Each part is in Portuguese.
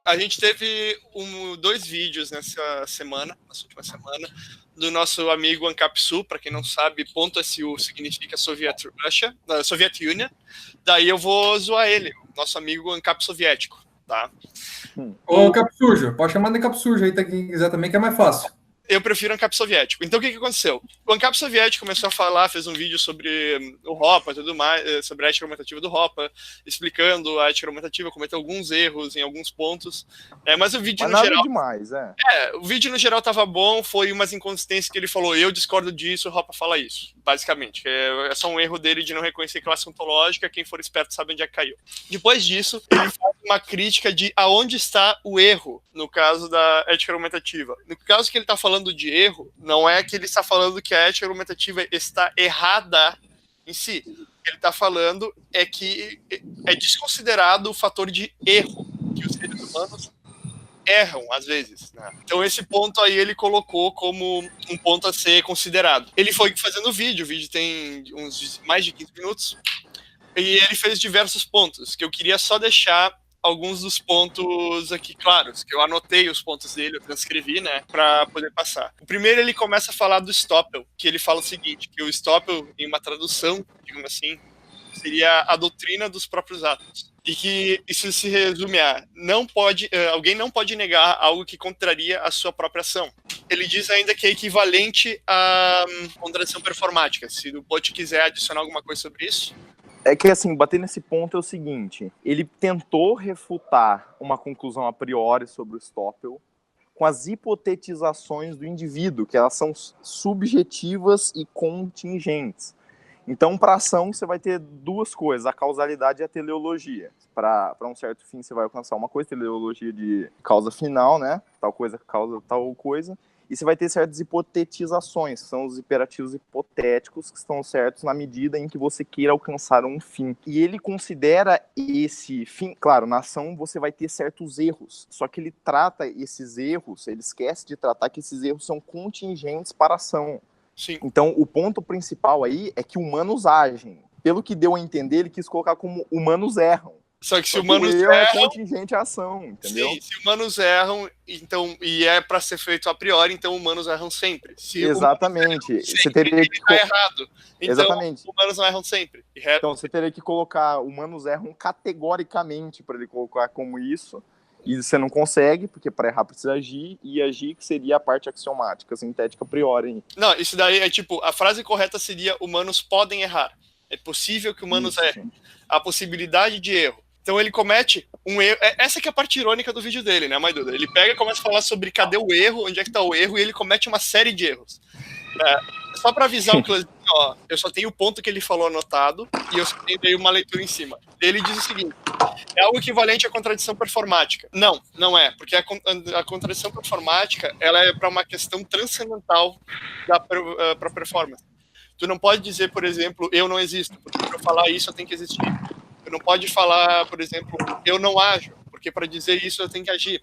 A gente teve 2 vídeos nessa última semana, do nosso amigo Ancapsu. Para quem não sabe, .su significa Soviet Union. Daí eu vou zoar ele, nosso amigo Ancap soviético, tá? Ô, Ancap sujo, pode chamar de Ancap sujo aí, quem quiser também, que é mais fácil. Eu prefiro Ancap soviético. Então, o que aconteceu? O Ancap soviético começou a falar, fez um vídeo sobre o Hoppe e tudo mais, sobre a ética argumentativa do Hoppe, explicando a ética argumentativa, cometeu alguns erros em alguns pontos. Mas o vídeo no geral... demais, o vídeo no geral tava bom, foi umas inconsistências que ele falou, eu discordo disso, o Hoppe fala isso, basicamente. É só um erro dele de não reconhecer classe ontológica, quem for esperto sabe onde é que caiu. Depois disso, ele faz uma crítica de aonde está o erro, no caso da ética argumentativa. No caso que ele tá falando de erro, não é que ele está falando que a ética argumentativa está errada em si. O que ele está falando é que é desconsiderado o fator de erro, que os seres humanos erram, às vezes, né? Então esse ponto aí ele colocou como um ponto a ser considerado. Ele foi fazendo o vídeo tem uns mais de 15 minutos, e ele fez diversos pontos, que eu queria só deixar alguns dos pontos aqui claros, que eu anotei os pontos dele, eu transcrevi, né, para poder passar. O primeiro, ele começa a falar do Stoppel, que ele fala o seguinte, que o Stoppel, em uma tradução, digamos assim, seria a doutrina dos próprios atos. E que isso se resume a alguém não pode negar algo que contraria a sua própria ação. Ele diz ainda que é equivalente à contradição performática. Se o Bot quiser adicionar alguma coisa sobre isso. É que, assim, bater nesse ponto é o seguinte, ele tentou refutar uma conclusão a priori sobre o Stoppel com as hipotetizações do indivíduo, que elas são subjetivas e contingentes. Então, para a ação, você vai ter duas coisas, a causalidade e a teleologia. Para um certo fim, você vai alcançar uma coisa, teleologia de causa final, né? Tal coisa causa tal coisa. E você vai ter certas hipotetizações, que são os imperativos hipotéticos, que estão certos na medida em que você queira alcançar um fim. E ele considera esse fim... Claro, na ação você vai ter certos erros, só que ele trata esses erros, ele esquece de tratar que esses erros são contingentes para a ação. Sim. Então, o ponto principal aí é que humanos agem. Pelo que deu a entender, ele quis colocar como humanos erram. Só que se humanos erram... é contingente à ação, entendeu? Sim, se humanos erram, então, e é para ser feito a priori, então humanos erram sempre. Se exatamente. Sempre, você teria que... tá errado. Então, exatamente. Humanos não erram sempre. Então, você teria que colocar humanos erram categoricamente para ele colocar como isso. E você não consegue, porque para errar precisa agir, e agir que seria a parte axiomática, sintética a priori. Não, isso daí é tipo, a frase correta seria humanos podem errar. É possível que humanos errem. A possibilidade de erro. Então ele comete um erro. Essa que é a parte irônica do vídeo dele, né, Maiduda? Ele pega e começa a falar sobre cadê o erro, onde é que tá o erro, e ele comete uma série de erros. Só para avisar o Clãzinho, ó, eu só tenho o ponto que ele falou anotado, e eu só tenho aí uma leitura em cima. Ele diz o seguinte: é algo equivalente à contradição performática. Não, não é, porque a contradição performática ela é para uma questão transcendental para performance. Tu não pode dizer, por exemplo, eu não existo, porque para eu falar isso eu tenho que existir. Tu não pode falar, por exemplo, eu não ajo, porque para dizer isso eu tenho que agir.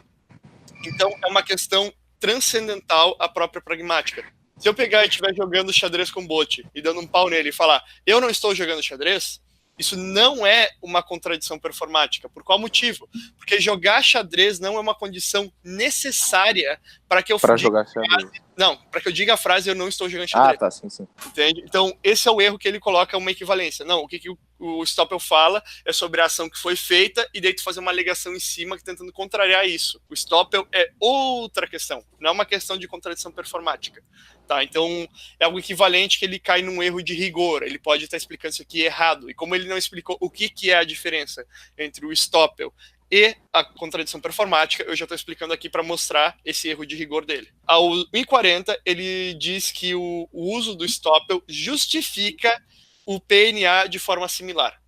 Então é uma questão transcendental à própria pragmática. Se eu pegar e estiver jogando xadrez com Bot e dando um pau nele e falar eu não estou jogando xadrez, isso não é uma contradição performática. Por qual motivo? Porque jogar xadrez não é uma condição necessária para que eu jogar xadrez. Não, para que eu diga a frase eu não estou jogando xadrez. Ah, tá, sim. Entende? Então, esse é o erro que ele coloca uma equivalência. Não, o que o Stoppel fala é sobre a ação que foi feita e daí tu fazer uma alegação em cima tentando contrariar isso. O Stoppel é outra questão, não é uma questão de contradição performática. Tá? Então, é algo equivalente que ele cai num erro de rigor. Ele pode estar explicando isso aqui errado. E como ele não explicou o que é a diferença entre o Stoppel e a contradição performática, eu já estou explicando aqui para mostrar esse erro de rigor dele. Ao 1,40, ele diz que o uso do Stoppel justifica o PNA de forma similar.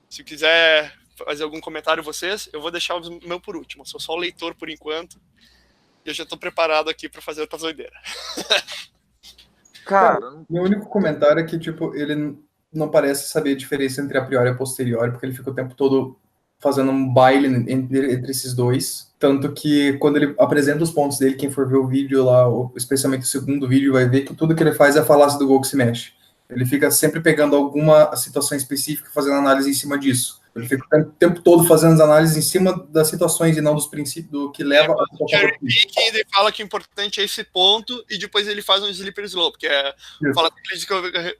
Se quiser fazer algum comentário vocês, eu vou deixar o meu por último. Eu sou só o leitor por enquanto. E eu já estou preparado aqui para fazer outra doideira. Cara, meu único comentário é que, tipo, ele não parece saber a diferença entre a priori e a posteriori, porque ele fica o tempo todo fazendo um baile entre esses dois. Tanto que quando ele apresenta os pontos dele, quem for ver o vídeo lá, especialmente o segundo vídeo, vai ver que tudo que ele faz é a falácia do gol que se mexe. Ele fica sempre pegando alguma situação específica e fazendo análise em cima disso. Ele fica o tempo todo fazendo as análises em cima das situações e não dos princípios do que leva a cherry picking, ele fala que o importante é esse ponto e depois ele faz um slippery slope, que é fala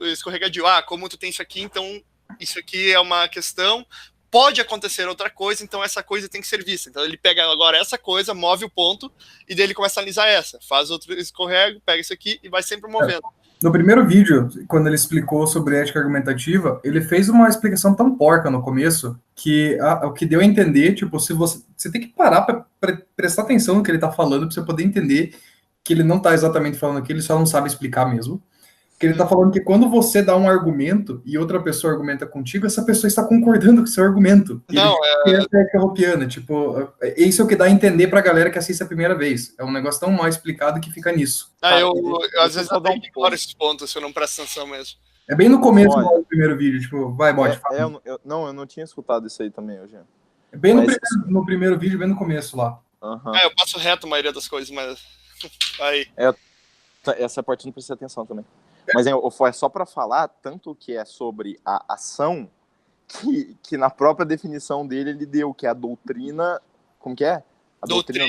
escorregadio. Como tu tem isso aqui, então isso aqui é uma questão, pode acontecer outra coisa, então essa coisa tem que ser vista. Então ele pega agora essa coisa, move o ponto e daí ele começa a analisar essa, faz outro escorrego, pega isso aqui e vai sempre movendo. No primeiro vídeo, quando ele explicou sobre ética argumentativa, ele fez uma explicação tão porca no começo que o que deu a entender, tipo, se você tem que parar para prestar atenção no que ele tá falando para você poder entender que ele não tá exatamente falando aquilo, ele só não sabe explicar mesmo. Que ele tá falando que quando você dá um argumento e outra pessoa argumenta contigo, essa pessoa está concordando com o seu argumento. Não, tipo, isso é o que dá a entender pra galera que assiste a primeira vez. É um negócio tão mal explicado que fica nisso. Eu às vezes até ignoro esses pontos se eu não presto atenção mesmo. É bem no começo do primeiro vídeo, tipo, vai, bode. Eu não tinha escutado isso aí também, Eugênio. É bem no primeiro vídeo, bem no começo lá. Eu passo reto a maioria das coisas, mas aí. Essa parte não precisa atenção também. Mas é só para falar, tanto que é sobre a ação, que na própria definição dele ele deu, que é a doutrina... Como que é? A doutrina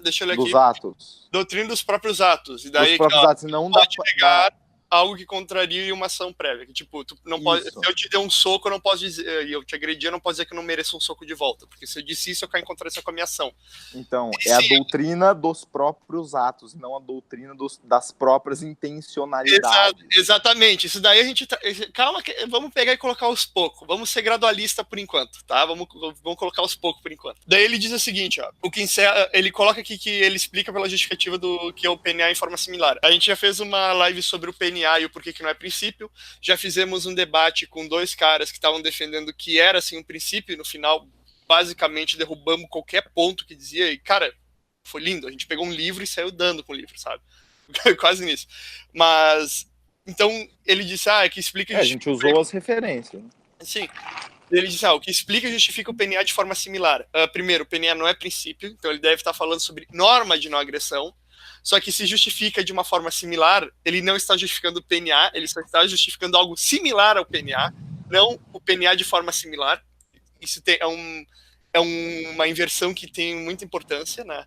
deixa eu ler dos aqui. Atos. Doutrina dos próprios atos. E daí, dos próprios atos, não pode pegar algo que contraria uma ação prévia. Que, tipo, tu não pode, Isso. se eu te der um soco, eu não posso dizer, e eu te agredi, eu não posso dizer que eu não mereço um soco de volta. Porque se eu disse isso, eu caio em contradição com a minha ação. Então, é a doutrina dos próprios atos, não a doutrina das próprias intencionalidades. Exatamente. Isso daí a gente calma, vamos pegar e colocar aos poucos. Vamos ser gradualista por enquanto, tá? Vamos colocar aos poucos por enquanto. Daí ele diz o seguinte, ó. O Kinsella, ele coloca aqui que ele explica pela justificativa do que é o PNA em forma similar. A gente já fez uma live sobre o PNA e o porquê que não é princípio. Já fizemos um debate com dois caras que estavam defendendo que era assim um princípio e no final basicamente derrubamos qualquer ponto que dizia e, cara, foi lindo. A gente pegou um livro e saiu dando com o livro, sabe? Quase nisso. Mas, então, ele disse, que explica... a gente usou as referências. Sim. Ele disse, o que explica e justifica o PNA de forma similar. Primeiro, o PNA não é princípio, então ele deve estar falando sobre norma de não agressão. Só que se justifica de uma forma similar, ele não está justificando o PNA, ele só está justificando algo similar ao PNA, não o PNA de forma similar. Isso é uma inversão que tem muita importância, né?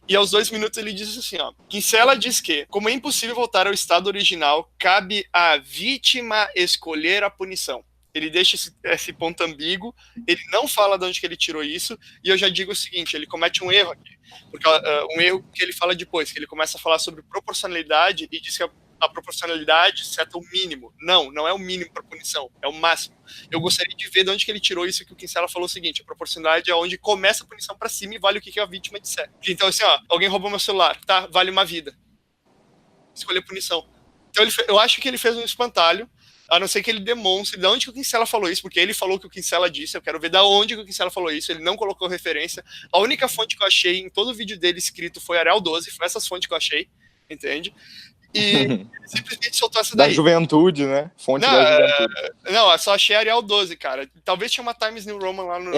E aos 2 minutos ele diz assim, Kinsella diz que, como é impossível voltar ao estado original, cabe à vítima escolher a punição. Ele deixa esse ponto ambíguo, ele não fala de onde que ele tirou isso, e eu já digo o seguinte, ele comete um erro aqui, porque um erro que ele fala depois, que ele começa a falar sobre proporcionalidade e diz que a proporcionalidade seta o mínimo. Não é o mínimo para punição, é o máximo. Eu gostaria de ver de onde que ele tirou isso, que o Kinsella falou o seguinte, a proporcionalidade é onde começa a punição para cima e vale o que a vítima disser. Então assim, alguém roubou meu celular, tá, vale uma vida. Escolher punição. Então eu acho que ele fez um espantalho, a não ser que ele demonstre de onde que o Kinsella falou isso, porque ele falou que o Kinsella disse, eu quero ver de onde que o Kinsella falou isso, ele não colocou referência. A única fonte que eu achei em todo o vídeo dele escrito foi Arial 12, foi essas fontes que eu achei, entende? E ele simplesmente soltou essa daí. Da juventude, né? Fonte da juventude. Não, eu só achei Arial 12, cara. Talvez tinha uma Times New Roman lá no...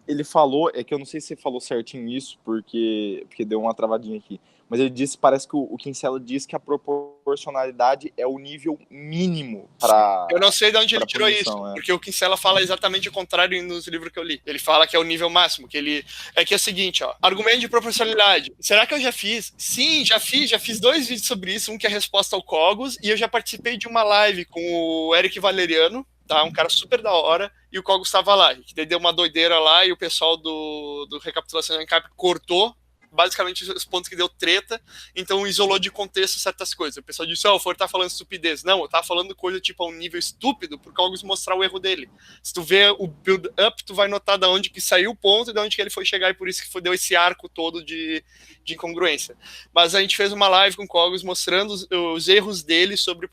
Ele falou, é que eu não sei se você falou certinho isso, porque deu uma travadinha aqui, mas ele disse, parece que o Kinsella diz que a proporcionalidade é o nível mínimo para... Eu não sei de onde ele tirou isso, porque o Kinsella fala exatamente o contrário nos livros que eu li. Ele fala que é o nível máximo, que ele... É que é o seguinte, argumento de proporcionalidade. Será que eu já fiz? Sim, já fiz 2 vídeos sobre isso, um que é a resposta ao Cogos, e eu já participei de uma live com o Eric Valeriano, tá? Um cara super da hora, e o Cogos estava lá, que deu uma doideira lá, e o pessoal do Recapitulação do ANCAP cortou basicamente os pontos que deu treta, então isolou de contexto certas coisas. O pessoal disse, o Ford tá falando estupidez. Não, eu tava falando coisa tipo a um nível estúpido, por Cogos mostrar o erro dele. Se tu vê o build-up, tu vai notar da onde que saiu o ponto e da onde que ele foi chegar, e por isso que deu esse arco todo de incongruência. Mas a gente fez uma live com o Cogos mostrando os erros dele sobre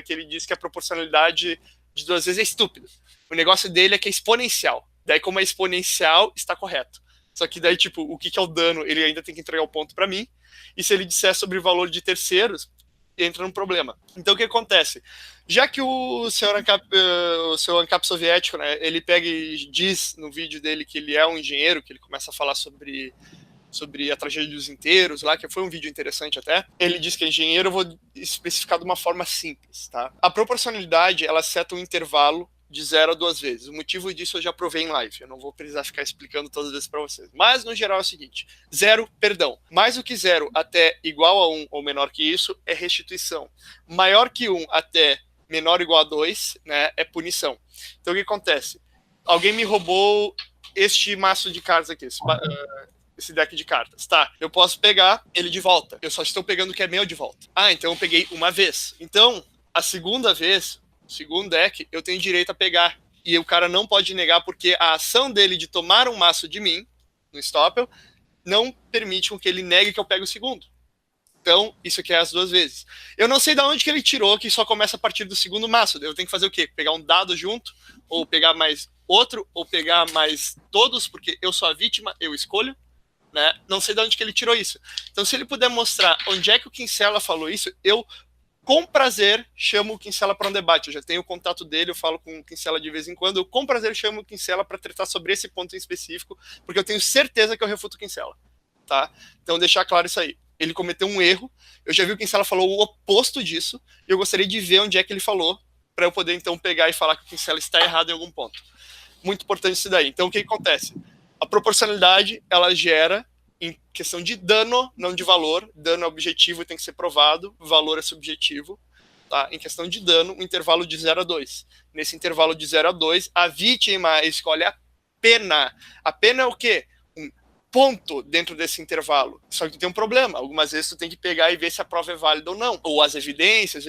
que ele disse que a proporcionalidade de 2 vezes é estúpida. O negócio dele é que é exponencial. Daí, como é exponencial, está correto. Só que daí, tipo, o que é o dano, ele ainda tem que entregar o ponto para mim. E se ele disser sobre o valor de terceiros, entra num problema. Então, o que acontece? Já que o seu ANCAP soviético, né, ele pega e diz no vídeo dele que ele é um engenheiro, que ele começa a falar sobre a tragédia dos inteiros lá, que foi um vídeo interessante até. Ele diz que é engenheiro, eu vou especificar de uma forma simples, tá? A proporcionalidade, ela seta um intervalo de 0 a 2 vezes. O motivo disso eu já provei em live, eu não vou precisar ficar explicando todas as vezes para vocês. Mas, no geral, é o seguinte, 0, perdão. Mais do que 0 até igual a 1 ou menor que isso é restituição. Maior que 1 até menor ou igual a 2, né, é punição. Então, o que acontece? Alguém me roubou este maço de cartas aqui, esse deck de cartas. Tá, eu posso pegar ele de volta. Eu só estou pegando o que é meu de volta. Ah, então eu peguei uma vez. Então, a segunda vez, o segundo deck, eu tenho direito a pegar. E o cara não pode negar porque a ação dele de tomar um maço de mim, no Stoppel, não permite com que ele negue que eu pegue o segundo. Então, isso aqui é as 2 vezes. Eu não sei de onde que ele tirou que só começa a partir do segundo maço. Eu tenho que fazer o quê? Pegar um dado junto, ou pegar mais outro, ou pegar mais todos, porque eu sou a vítima, eu escolho. Né? Não sei de onde que ele tirou isso. Então, se ele puder mostrar onde é que o Kinsella falou isso, eu, com prazer, chamo o Kinsella para um debate. Eu já tenho o contato dele, eu falo com o Kinsella de vez em quando. Eu, com prazer, chamo o Kinsella para tratar sobre esse ponto em específico, porque eu tenho certeza que eu refuto o Kinsella. Tá? Então, deixar claro isso aí. Ele cometeu um erro. Eu já vi o Kinsella falou o oposto disso, e eu gostaria de ver onde é que ele falou, para eu poder, então, pegar e falar que o Kinsella está errado em algum ponto. Muito importante isso daí. Então, o que acontece? A proporcionalidade, ela gera em questão de dano, não de valor. Dano é objetivo e tem que ser provado, valor é subjetivo. Tá? Em questão de dano, um intervalo de 0 a 2. Nesse intervalo de 0 a 2, a vítima escolhe a pena. A pena é o quê? Um ponto dentro desse intervalo. Só que tu tem um problema. Algumas vezes tu tem que pegar e ver se a prova é válida ou não. Ou as evidências.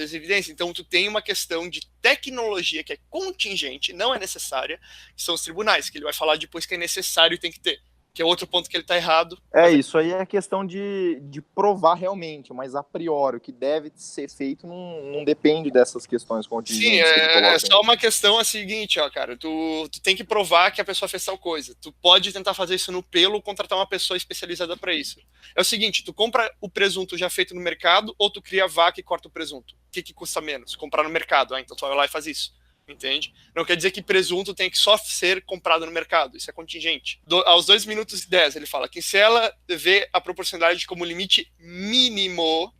Então tu tem uma questão de tecnologia que é contingente, não é necessária, que são os tribunais, que ele vai falar depois que é necessário e tem que ter. Que é outro ponto que ele está errado. Isso aí é questão de provar realmente, mas a priori o que deve ser feito não depende dessas questões contingentes. Sim, é só uma questão a seguinte, ó, cara, tu tem que provar que a pessoa fez tal coisa. Tu pode tentar fazer isso no pelo ou contratar uma pessoa especializada para isso. É o seguinte, tu compra o presunto já feito no mercado ou tu cria a vaca e corta o presunto? O que custa menos? Comprar no mercado, então tu vai lá e faz isso. Entende? Não quer dizer que presunto tem que só ser comprado no mercado, isso é contingente. Aos 2 minutos e 10 ele fala que se ela vê a proporcionalidade como limite mínimo,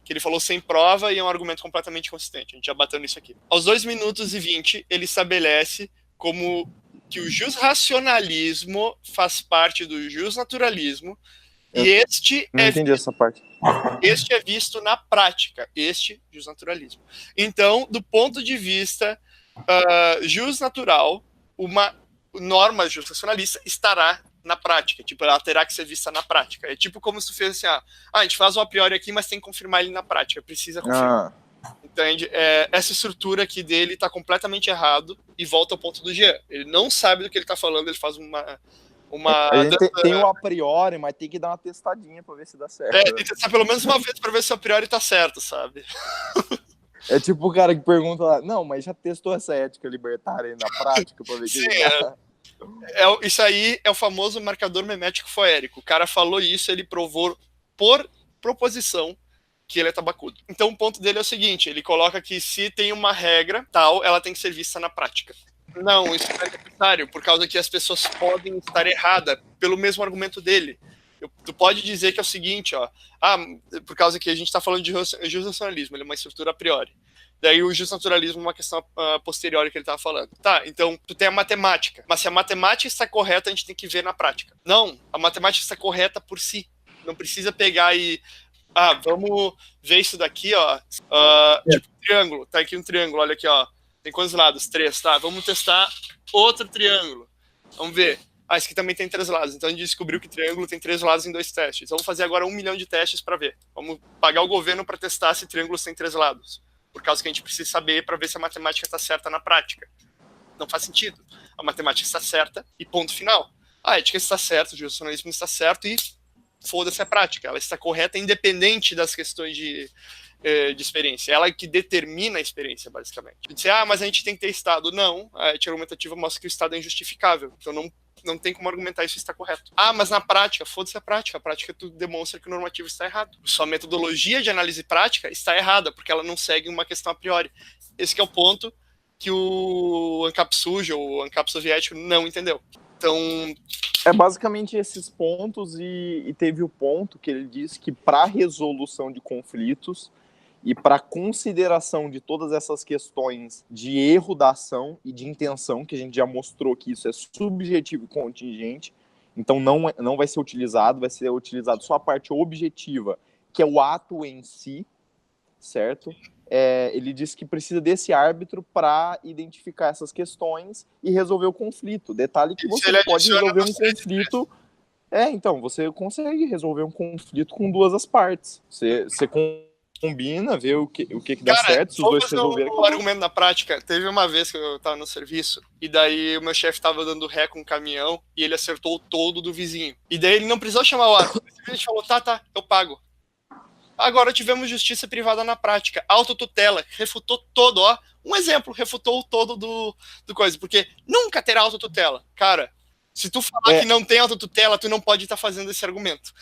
que ele falou sem prova e é um argumento completamente consistente, a gente já bateu nisso aqui. Aos 2 minutos e 20 ele estabelece como que o jusracionalismo faz parte do jusnaturalismo e este não entendi essa parte. Este é visto na prática, este jusnaturalismo. Então, do ponto de vista jusnatural, uma norma jurisdicionalista estará na prática, tipo, ela terá que ser vista na prática. É tipo como se tu fez assim, a gente faz o a priori aqui, mas tem que confirmar ele na prática, precisa confirmar. Entende? Essa estrutura aqui dele está completamente errado e volta ao ponto do Jean. Ele não sabe do que ele está falando, ele faz a gente tem o a priori, mas tem que dar uma testadinha pra ver se dá certo. Tem que testar pelo menos uma vez pra ver se o a priori tá certo, sabe? É tipo o cara que pergunta lá, não, mas já testou essa ética libertária aí na prática pra ver que isso aí é o famoso marcador memético foérico. O cara falou isso, ele provou por proposição que ele é tabacudo. Então o ponto dele é o seguinte, ele coloca que se tem uma regra tal, ela tem que ser vista na prática. Não, isso não é necessário, por causa que as pessoas podem estar erradas pelo mesmo argumento dele. Tu pode dizer que é o seguinte, ó, por causa que a gente está falando de jusnaturalismo, ele é uma estrutura a priori. Daí o justnaturalismo é uma questão posterior que ele estava falando. Tá, então tu tem a matemática, mas se a matemática está correta, a gente tem que ver na prática. Não, a matemática está correta por si. Não precisa pegar e... vamos ver isso daqui, ó. Tipo um triângulo, tá aqui um triângulo, olha aqui, ó. Tem quantos lados? 3, tá? Vamos testar outro triângulo. Vamos ver. Esse aqui também tem 3 lados. Então a gente descobriu que triângulo tem 3 lados em 2 testes. Vamos fazer agora 1 milhão de testes para ver. Vamos pagar o governo para testar se triângulos têm 3 lados. Por causa que a gente precisa saber para ver se a matemática está certa na prática. Não faz sentido. A matemática está certa e ponto final. A ética está certa, o jurisdicionalismo está certo e foda-se a prática. Ela está correta independente das questões de experiência. Ela é que determina a experiência, basicamente. Dizer, mas a gente tem que ter Estado. Não, a ética argumentativa mostra que o Estado é injustificável. Então não tem como argumentar isso está correto. Mas na prática, foda-se a prática. A prática tu demonstra que o normativo está errado. Sua metodologia de análise prática está errada, porque ela não segue uma questão a priori. Esse que é o ponto que o ANCAP sujo, ou o ANCAP soviético, não entendeu. Então... É basicamente esses pontos e teve o ponto que ele disse que para resolução de conflitos E para consideração de todas essas questões de erro da ação e de intenção, que a gente já mostrou que isso é subjetivo e contingente, então não vai ser utilizado só a parte objetiva, que é o ato em si, certo? Ele diz que precisa desse árbitro para identificar essas questões e resolver o conflito. Detalhe que você pode resolver um conflito... então, você consegue resolver um conflito com duas as partes. Você combina, vê o que dá certo, se os dois resolverem. O argumento na prática, teve uma vez que eu tava no serviço, e daí o meu chefe tava dando ré com um caminhão, e ele acertou o toldo do vizinho. E daí ele não precisou chamar o árbitro. A gente falou, tá, eu pago. Agora tivemos justiça privada na prática. Autotutela, refutou todo, ó. Um exemplo, refutou o todo do coisa. Porque nunca terá autotutela. Cara, se tu falar que não tem autotutela, tu não pode estar fazendo esse argumento.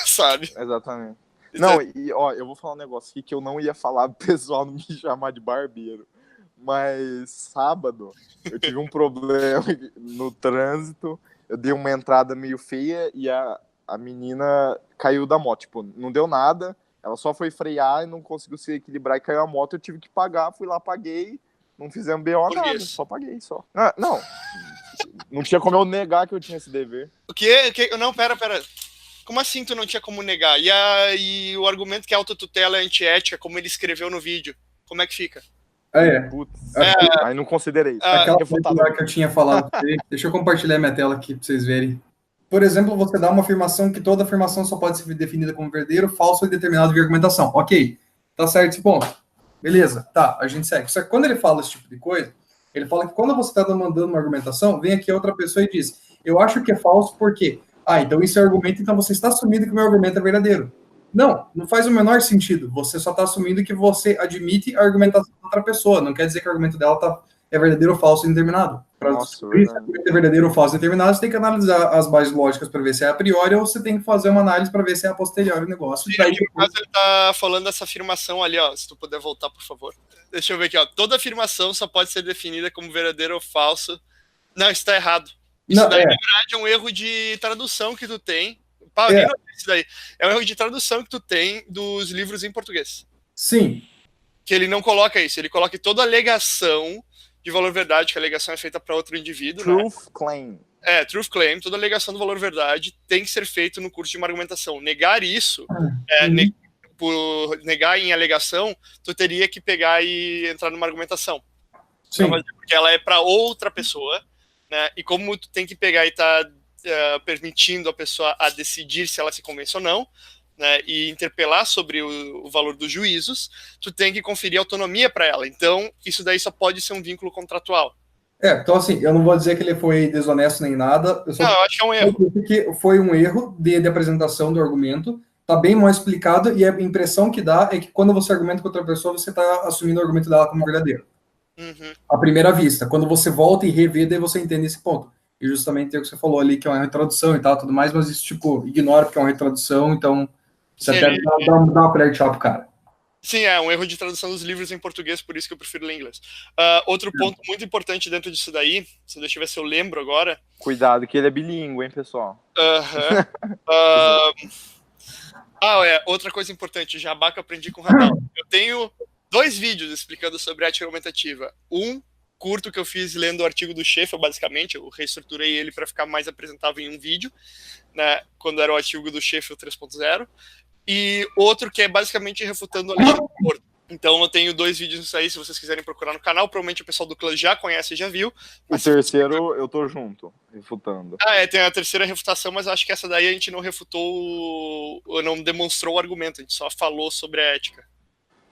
Sabe? Exatamente. Não, e ó, eu vou falar um negócio aqui que eu não ia falar pro pessoal não me chamar de barbeiro. Mas sábado eu tive um problema no trânsito. Eu dei uma entrada meio feia e a menina caiu da moto. Tipo, não deu nada. Ela só foi frear e não conseguiu se equilibrar e caiu a moto. Eu tive que pagar, fui lá, paguei. Não fizemos BO nada, só paguei, só. Não tinha como eu negar que eu tinha esse dever. O quê? Não, pera. Como assim tu não tinha como negar? E o argumento que a autotutela é antiética, como ele escreveu no vídeo, como é que fica? Putz, aí não considerei. Aquela coisa que eu tinha falado pra você. Deixa eu compartilhar minha tela aqui pra vocês verem. Por exemplo, você dá uma afirmação que toda afirmação só pode ser definida como verdadeiro, falso e determinado via argumentação. Ok, tá certo esse ponto. Beleza, tá, a gente segue. Só que quando ele fala esse tipo de coisa, ele fala que quando você está mandando uma argumentação, vem aqui outra pessoa e diz, eu acho que é falso porque... então isso é argumento, então você está assumindo que o meu argumento é verdadeiro. Não faz o menor sentido. Você só está assumindo que você admite a argumentação da outra pessoa. Não quer dizer que o argumento dela é verdadeiro ou falso indeterminado. Para descobrir se é verdadeiro ou falso indeterminado, você tem que analisar as bases lógicas para ver se é a priori ou você tem que fazer uma análise para ver se é a posteriori o negócio. Sim, no caso ele está falando dessa afirmação ali, ó. Se tu puder voltar, por favor. Deixa eu ver aqui, ó. Toda afirmação só pode ser definida como verdadeiro ou falso. Não, isso está errado. Isso daí, na verdade, é um erro de tradução que tu tem. Isso daí. É um erro de tradução que tu tem dos livros em português. Sim. Que ele não coloca isso. Ele coloca toda alegação de valor-verdade, que a alegação é feita para outro indivíduo. Truth claim. Truth claim. Toda alegação do valor-verdade tem que ser feito no curso de uma argumentação. Negar isso, por negar em alegação, tu teria que pegar e entrar numa argumentação. Sim. Porque ela é para outra pessoa. Né? E como tu tem que pegar e tá permitindo a pessoa a decidir se ela se convence ou não, né? E interpelar sobre o valor dos juízos, tu tem que conferir autonomia para ela. Então, isso daí só pode ser um vínculo contratual. Então assim, eu não vou dizer que ele foi desonesto nem nada. Eu acho que é um erro. Porque foi um erro de apresentação do argumento, tá bem mal explicado, e a impressão que dá é que quando você argumenta com outra pessoa, você tá assumindo o argumento dela como verdadeiro. À primeira vista. Quando você volta e revê, daí você entende esse ponto. E justamente é o que você falou ali, que é uma retradução e tal, tudo mais, mas isso, tipo, ignora porque é uma retradução, então você até dá uma colher de chá pro cara. Sim, é um erro de tradução dos livros em português, por isso que eu prefiro ler inglês. Outro ponto muito importante dentro disso daí, deixa eu ver se eu lembro agora. Cuidado que ele é bilíngue, hein, pessoal? Outra coisa importante, jabá que eu aprendi com o Radal. Eu tenho 2 vídeos explicando sobre ética argumentativa. Um curto que eu fiz lendo o artigo do Schaeffer, basicamente, eu reestruturei ele para ficar mais apresentável em um vídeo, né, quando era o artigo do Schaeffer 3.0, e outro que é basicamente refutando a Alexandre Porto. Então eu tenho 2 vídeos aí, se vocês quiserem procurar no canal, provavelmente o pessoal do clã já conhece e já viu. O terceiro eu tô junto, refutando. Tem a terceira refutação, mas acho que essa daí a gente não refutou, não demonstrou o argumento, a gente só falou sobre a ética.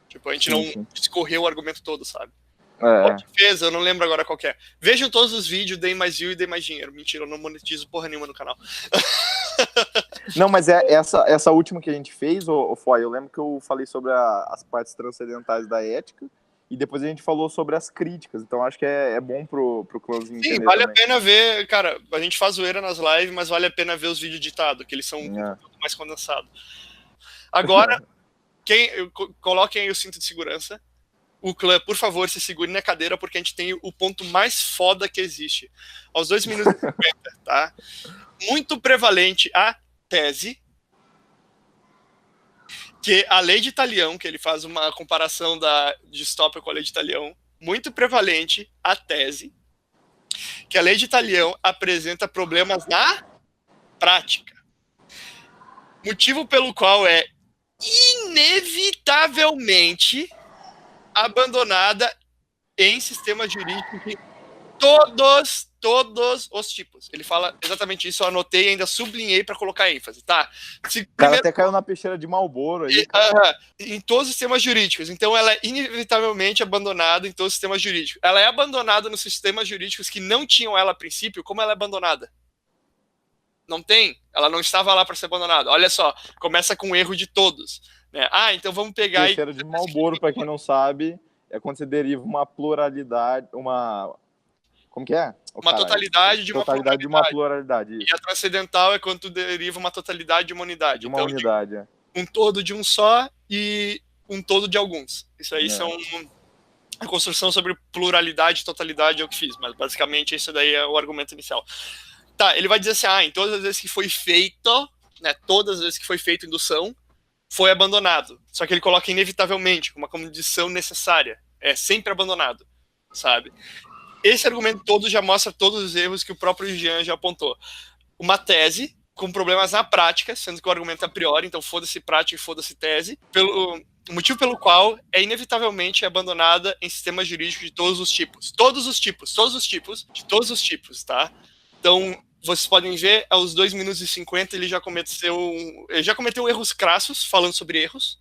Tipo, a gente não discorreu o argumento todo, sabe? Qual que fez? Eu não lembro agora qual que é. Vejam todos os vídeos, deem mais view e deem mais dinheiro. Mentira, eu não monetizo porra nenhuma no canal. Não, mas essa última que a gente fez, eu lembro que eu falei sobre as partes transcendentais da ética e depois a gente falou sobre as críticas. Então acho que é bom pro clãzinho entender. Sim, vale também. a pena ver, cara, a gente faz zoeira nas lives, mas vale a pena ver os vídeos editados, que eles são mais condensados. Agora, coloquem aí o cinto de segurança. O clã, por favor, se segure na cadeira, porque a gente tem o ponto mais foda que existe. Aos 2 minutos e 50, tá? Muito prevalente a tese que a lei de Talião, que ele faz uma comparação da distópia com a lei de Talião, muito prevalente a tese que a lei de Talião apresenta problemas na prática. Motivo pelo qual é inevitavelmente abandonada em sistemas jurídicos de todos os tipos. Ele fala exatamente isso, eu anotei e ainda sublinhei para colocar ênfase, tá? O cara até caiu na peixeira de Marlboro aí. Em todos os sistemas jurídicos. Então ela é inevitavelmente abandonada em todos os sistemas jurídicos. Ela é abandonada nos sistemas jurídicos que não tinham ela a princípio. Como ela é abandonada? Não tem. Ela não estava lá para ser abandonada. Olha só, começa com o erro de todos. Né? Então vamos pegar... Peixeira de Marlboro, para quem não sabe, é quando você deriva uma pluralidade, como que é? Uma totalidade de uma pluralidade. De uma pluralidade. E a transcendental é quando tu deriva uma totalidade de uma unidade. De uma unidade, um todo de um só e um todo de alguns. Isso aí são... A construção sobre pluralidade e totalidade é o que fiz, mas basicamente esse daí é o argumento inicial. Tá, ele vai dizer assim, em todas as vezes que foi feito, né, todas as vezes que foi feito indução, foi abandonado. Só que ele coloca inevitavelmente, uma condição necessária. É sempre abandonado, sabe? Esse argumento todo já mostra todos os erros que o próprio Jean já apontou. Uma tese com problemas na prática, sendo que o argumento é a priori, então foda-se prática e foda-se tese, o motivo pelo qual é inevitavelmente abandonada em sistemas jurídicos de todos os tipos. Todos os tipos, tá? Então, vocês podem ver, aos 2 minutos e 50 ele já cometeu erros crassos, falando sobre erros,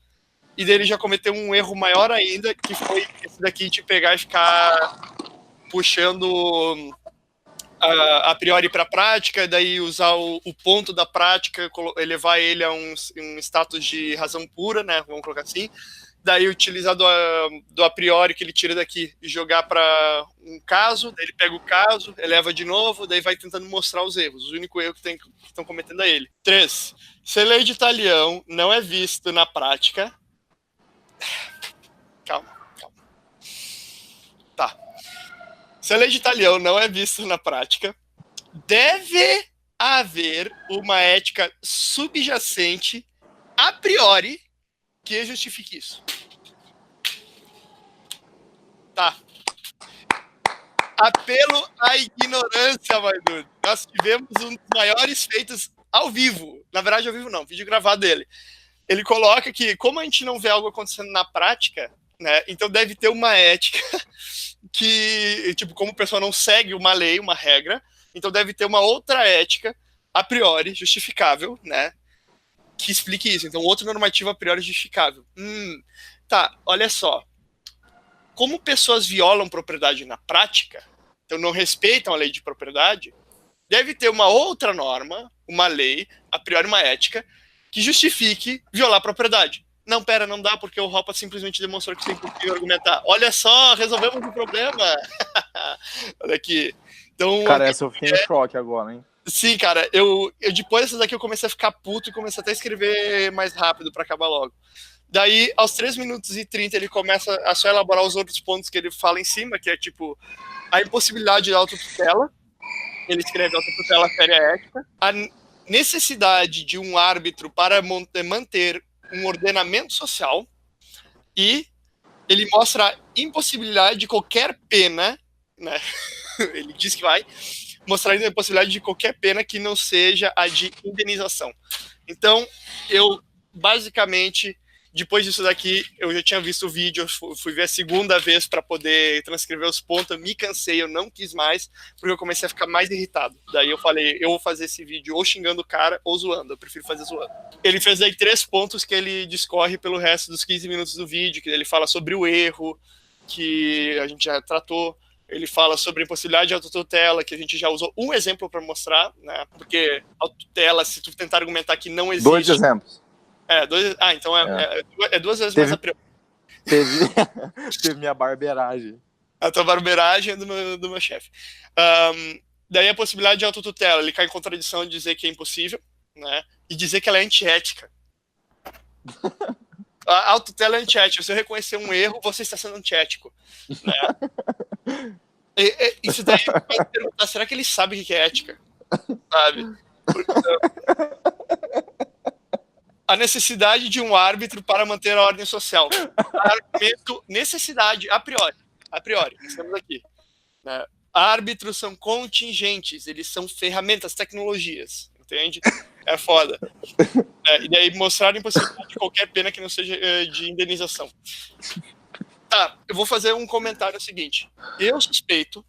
e daí ele já cometeu um erro maior ainda, que foi esse daqui de pegar e ficar puxando a priori para a prática, daí usar o ponto da prática, elevar ele a um status de razão pura, né, vamos colocar assim, daí utilizar do a priori que ele tira daqui e jogar para um caso, daí ele pega o caso, eleva de novo, daí vai tentando mostrar os erros. O único erro que estão cometendo é ele. 3. Se a lei de Talião não é vista na prática... Calma. Tá. Se a lei de Talião não é vista na prática, deve haver uma ética subjacente a priori que justifique isso. Tá. Apelo à ignorância, Maidudo. Nós tivemos um dos maiores feitos ao vivo. Na verdade, ao vivo não, vídeo gravado dele. Ele coloca que, como a gente não vê algo acontecendo na prática, né, então deve ter uma ética que, tipo, como a pessoa não segue uma lei, uma regra, então deve ter uma outra ética, a priori, justificável, né, que explique isso. Então, outra normativa a priori justificável. Tá, olha só. Como pessoas violam propriedade na prática, então não respeitam a lei de propriedade, deve ter uma outra norma, uma lei, a priori uma ética, que justifique violar a propriedade. Não, pera, não dá, porque o Hoppe simplesmente demonstrou que isso é impossível argumentar. Olha só, resolvemos o problema. Olha aqui. Então, cara, essa eu fiquei em choque agora, hein? Sim, cara, eu depois dessa daqui eu comecei a ficar puto e comecei até a escrever mais rápido para acabar logo. Daí, aos 3 minutos e 30, ele começa a só elaborar os outros pontos que ele fala em cima, que é tipo a impossibilidade de autotutela. Ele escreve autotutela fere a ética. A necessidade de um árbitro para manter um ordenamento social. E ele mostra a impossibilidade de qualquer pena, né? Ele diz que vai mostrar a impossibilidade de qualquer pena que não seja a de indenização. Então, eu basicamente, depois disso daqui, eu já tinha visto o vídeo, eu fui ver a segunda vez para poder transcrever os pontos, eu me cansei, eu não quis mais, porque eu comecei a ficar mais irritado. Daí eu falei, eu vou fazer esse vídeo ou xingando o cara ou zoando, eu prefiro fazer zoando. Ele fez aí 3 pontos que ele discorre pelo resto dos 15 minutos do vídeo, que ele fala sobre o erro, que a gente já tratou, ele fala sobre a impossibilidade de autotutela, que a gente já usou um exemplo para mostrar, né? Porque autotutela, se tu tentar argumentar que não existe... 2 exemplos. Então é 2 vezes mais a priori. Teve minha barbeiragem. A tua barbeiragem é do meu chefe. Daí a possibilidade de autotutela, ele cai em contradição de dizer que é impossível, né? E dizer que ela é antiética. A autotutela é antiética. Se eu reconhecer um erro, você está sendo antiético. Né? Isso daí vai perguntar, será que ele sabe o que é ética? Sabe? a necessidade de um árbitro para manter a ordem social. Argumento, necessidade, a priori, estamos aqui. Né? Árbitros são contingentes, eles são ferramentas, tecnologias, entende? É foda. E daí mostrar a impossibilidade de qualquer pena que não seja de indenização. Tá, eu vou fazer um comentário seguinte. Eu suspeito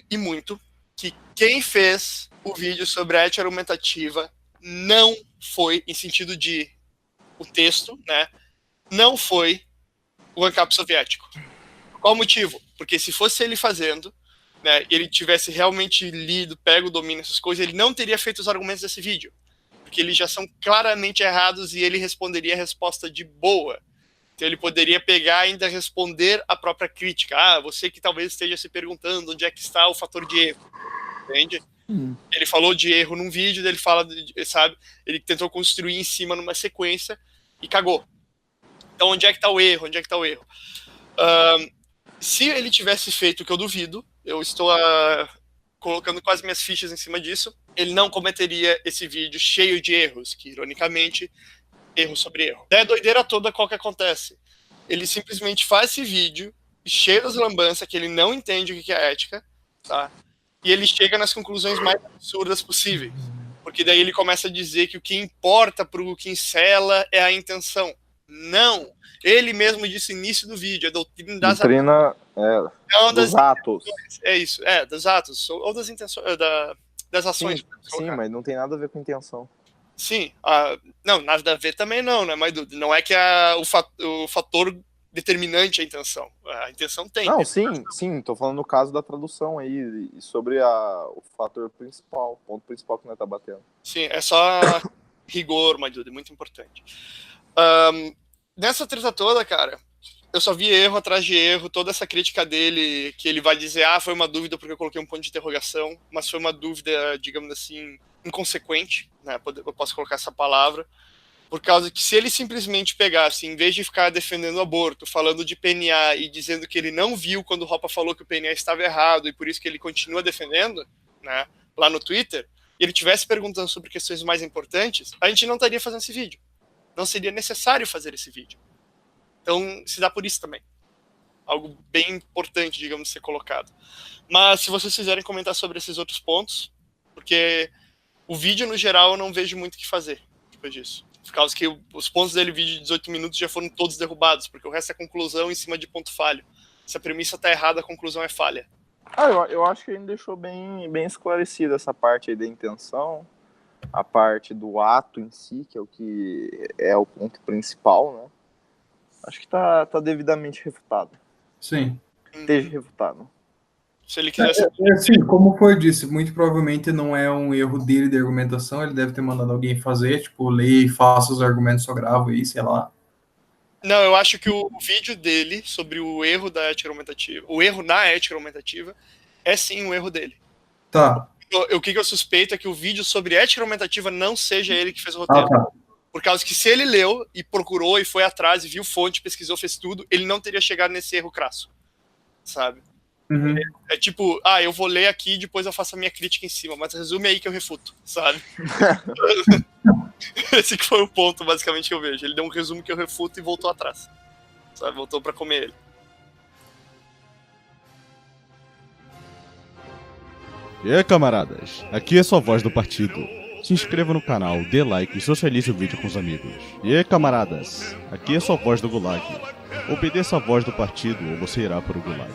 e muito, que quem fez o vídeo sobre a ética argumentativa não foi, em sentido de o texto, né? Não foi o ANCAP soviético. Qual o motivo? Porque se fosse ele fazendo, né, ele tivesse realmente lido, pego o domínio, essas coisas, ele não teria feito os argumentos desse vídeo. Porque eles já são claramente errados e ele responderia a resposta de boa. Então ele poderia pegar e ainda responder a própria crítica. Ah, você que talvez esteja se perguntando onde é que está o fator de erro. Entende? Ele falou de erro num vídeo, ele fala, sabe? Ele tentou construir em cima numa sequência e cagou. Então onde é que está o erro? Onde é que está o erro? Se ele tivesse feito o que eu duvido, eu estou colocando quase minhas fichas em cima disso, ele não cometeria esse vídeo cheio de erros, que ironicamente, erro sobre erro. É a doideira toda qual que acontece. Ele simplesmente faz esse vídeo cheio das lambanças, que ele não entende o que é ética, tá? E ele chega nas conclusões mais absurdas possíveis. Porque daí ele começa a dizer que o que importa pro Kinsella é a intenção. Não! Ele mesmo disse no início do vídeo, a doutrina das dos atos. É isso, dos atos, ou das intenções, das ações. Sim, mas não tem nada a ver com intenção. Sim, não, nada a ver também não, né, mas não é que o fator determinante é a intenção. A intenção tem. Não, sim, tô falando no caso da tradução aí, sobre o fator principal, o ponto principal que nós tá batendo. Sim, é só rigor, Maduda, é muito importante. Nessa treta toda, cara, eu só vi erro atrás de erro, toda essa crítica dele, que ele vai dizer, foi uma dúvida porque eu coloquei um ponto de interrogação, mas foi uma dúvida, digamos assim, inconsequente, né, eu posso colocar essa palavra, por causa que se ele simplesmente pegasse, em vez de ficar defendendo o aborto, falando de PNA e dizendo que ele não viu quando o Ropa falou que o PNA estava errado e por isso que ele continua defendendo, né, lá no Twitter, e ele estivesse perguntando sobre questões mais importantes, a gente não estaria fazendo esse vídeo. Não seria necessário fazer esse vídeo. Então, se dá por isso também. Algo bem importante, digamos, ser colocado. Mas, se vocês quiserem comentar sobre esses outros pontos, porque o vídeo, no geral, eu não vejo muito o que fazer depois disso. Por causa que os pontos dele, vídeo de 18 minutos, já foram todos derrubados, porque o resto é conclusão em cima de ponto falho. Se a premissa está errada, a conclusão é falha. Eu acho que ele deixou bem esclarecida essa parte aí da intenção, a parte do ato em si, que é o que é o ponto principal, né? Acho que tá devidamente refutado. Sim. Esteja refutado. Se ele quisesse... Sim, como foi disse, muito provavelmente não é um erro dele de argumentação, ele deve ter mandado alguém fazer, tipo, leia e faça os argumentos, só gravo aí, sei lá. Não, eu acho que o vídeo dele sobre o erro da ética argumentativa, o erro na ética argumentativa, é sim um erro dele. Tá. O que eu suspeito é que o vídeo sobre ética argumentativa não seja ele que fez o roteiro. Tá. Por causa que se ele leu e procurou e foi atrás e viu fonte, pesquisou, fez tudo, ele não teria chegado nesse erro crasso, sabe? Uhum. É tipo, eu vou ler aqui e depois eu faço a minha crítica em cima, mas resume aí que eu refuto, sabe? Esse que foi o ponto, basicamente, que eu vejo. Ele deu um resumo que eu refuto e voltou atrás, sabe? Voltou pra comer ele. E aí, camaradas, aqui é só a voz do partido. Se inscreva no canal, dê like e socialize o vídeo com os amigos. E aí, camaradas, aqui é só a voz do Gulag. Obedeça a voz do partido ou você irá para o Gulag.